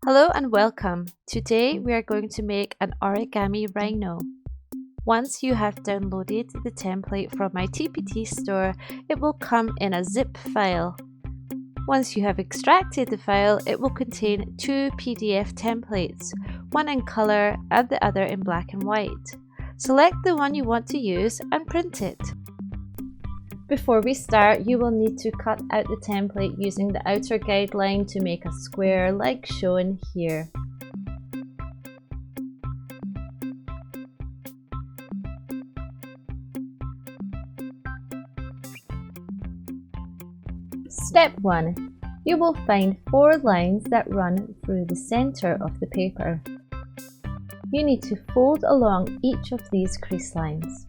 Hello and welcome. Today we are going to make an origami rhino. Once you have downloaded the template from my TPT store, it will come in a zip file. Once you have extracted the file, it will contain two PDF templates, one in colour and the other in black and white. Select the one you want to use and print it. Before we start, you will need to cut out the template using the outer guideline to make a square like shown here. Step 1. You will find 4 lines that run through the center of the paper. You need to fold along each of these crease lines.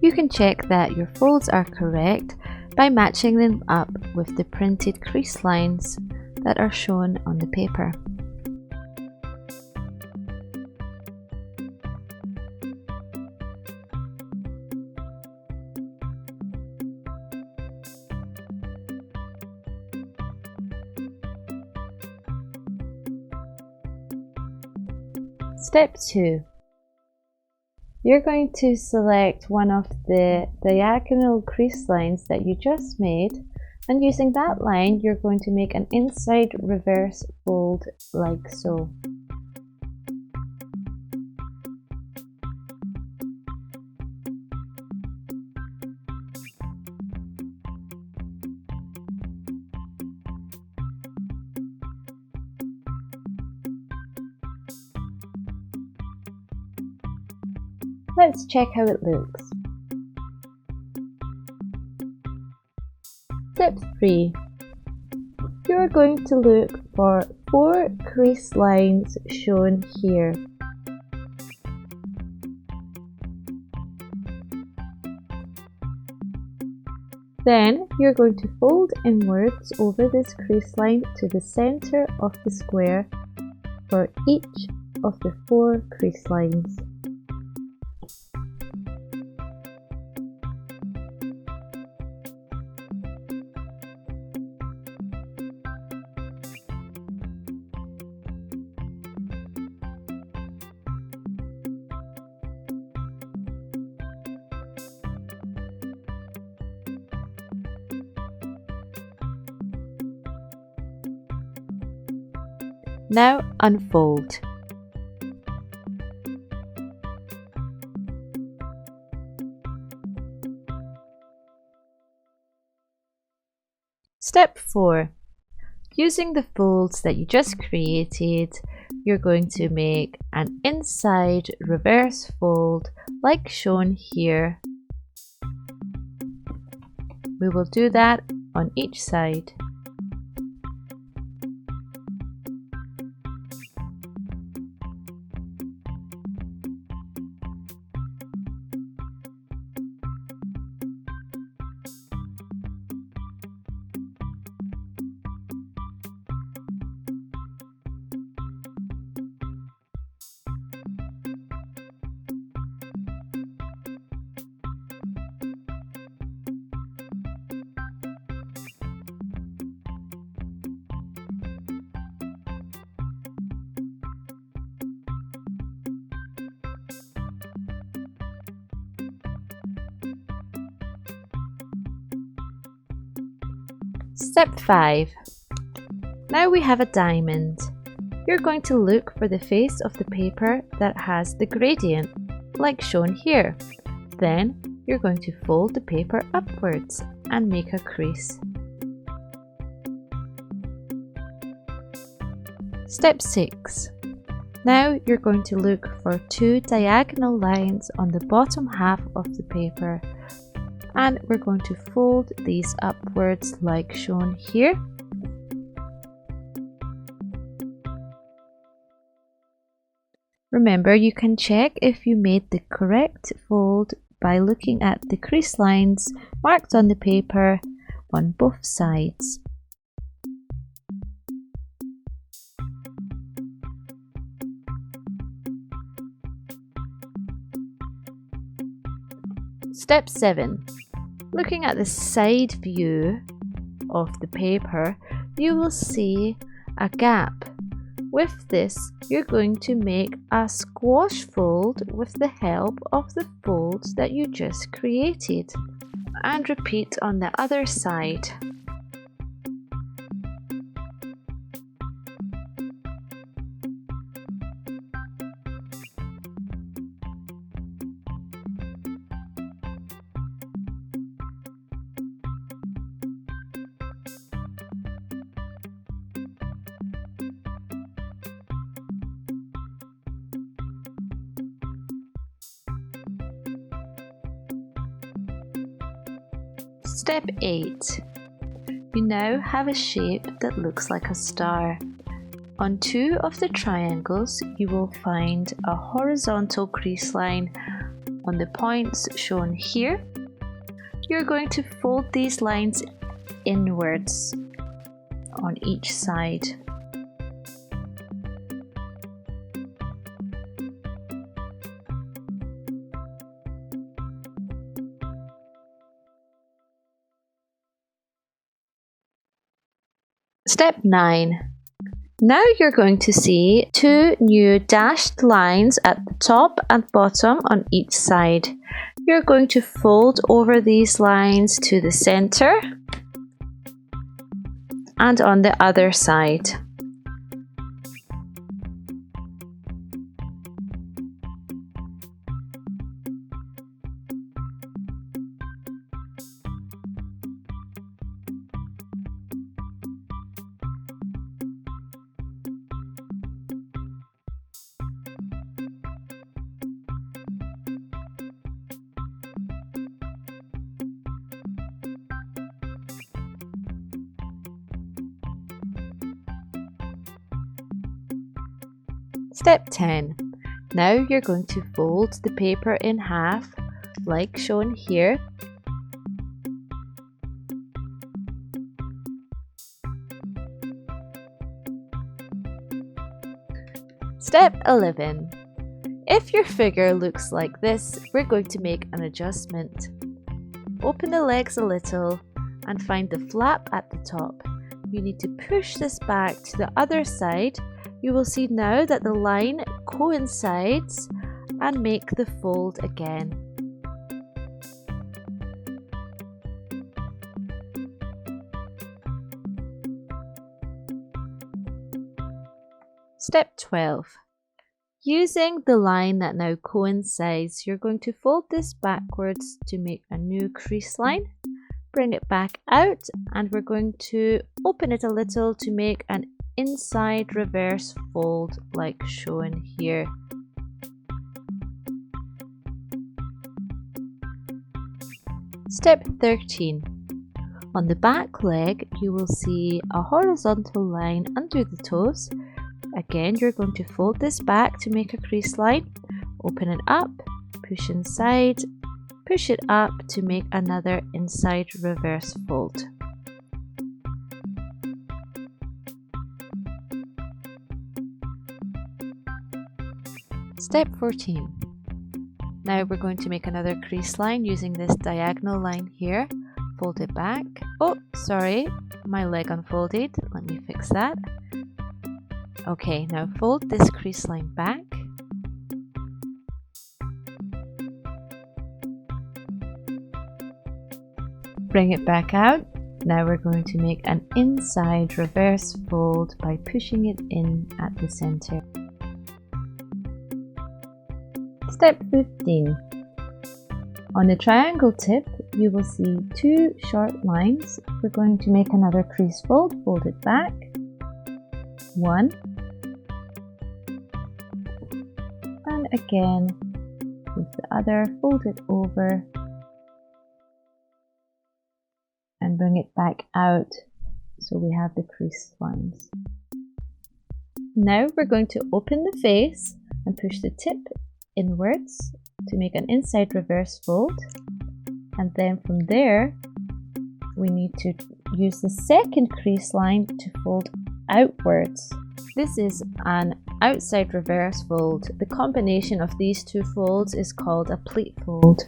You can check that your folds are correct by matching them up with the printed crease lines that are shown on the paper. Step 2. You're going to select one of the diagonal crease lines that you just made, and using that line you're going to make an inside reverse fold like so. Let's check how it looks. Step 3. You are going to look for 4 crease lines shown here. Then you're going to fold inwards over this crease line to the center of the square for each of the 4 crease lines. Now unfold. Step 4. Using the folds that you just created, you're going to make an inside reverse fold like shown here. We will do that on each side. Step 5. Now we have a diamond. You're going to look for the face of the paper that has the gradient, like shown here. Then you're going to fold the paper upwards and make a crease. Step 6. Now you're going to look for 2 diagonal lines on the bottom half of the paper, and we're going to fold these upwards like shown here. Remember, you can check if you made the correct fold by looking at the crease lines marked on the paper on both sides. Step 7. Looking at the side view of the paper, you will see a gap. With this, you're going to make a squash fold with the help of the folds that you just created, and repeat on the other side. Step 8. You now have a shape that looks like a star. On 2 of the triangles, you will find a horizontal crease line on the points shown here. You're going to fold these lines inwards on each side. Step 9. Now you're going to see 2 new dashed lines at the top and bottom on each side. You're going to fold over these lines to the center and on the other side. Step 10. Now you're going to fold the paper in half, like shown here. Step 11. If your figure looks like this, we're going to make an adjustment. Open the legs a little and find the flap at the top. You need to push this back to the other side. You will see now that the line coincides and make the fold again. Step 12. Using the line that now coincides, you're going to fold this backwards to make a new crease line. Bring it back out and we're going to open it a little to make an inside reverse fold like shown here. Step 13. On the back leg, you will see a horizontal line under the toes. Again, you're going to fold this back to make a crease line. Open it up, push inside, push it up to make another inside reverse fold. Step 14. Now we're going to make another crease line using this diagonal line here. Fold it back. Oh, sorry, my leg unfolded. Let me fix that. Okay, now fold this crease line back. Bring it back out. Now we're going to make an inside reverse fold by pushing it in at the center. Step 15. On the triangle tip, you will see 2 short lines. We're going to make another crease fold, fold it back. 1. And again, with the other, fold it over and bring it back out so we have the crease lines. Now we're going to open the face and push the tip inwards to make an inside reverse fold, and then from there we need to use the second crease line to fold outwards. This is an outside reverse fold. The combination of these 2 folds is called a pleat fold.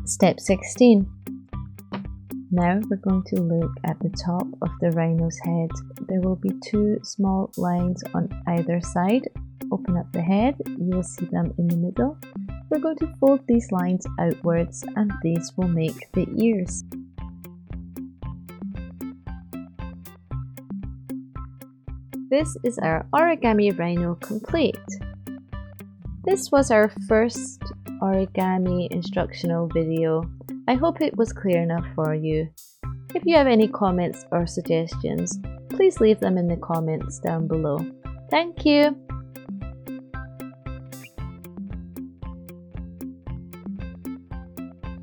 Step 16. Now we're going to look at the top of the rhino's head. There will be two small lines on either side. Open up the head, you will see them in the middle. We're going to fold these lines outwards and these will make the ears. This is our origami rhino complete. This was our first origami instructional video. I hope it was clear enough for you. If you have any comments or suggestions, please leave them in the comments down below. Thank you!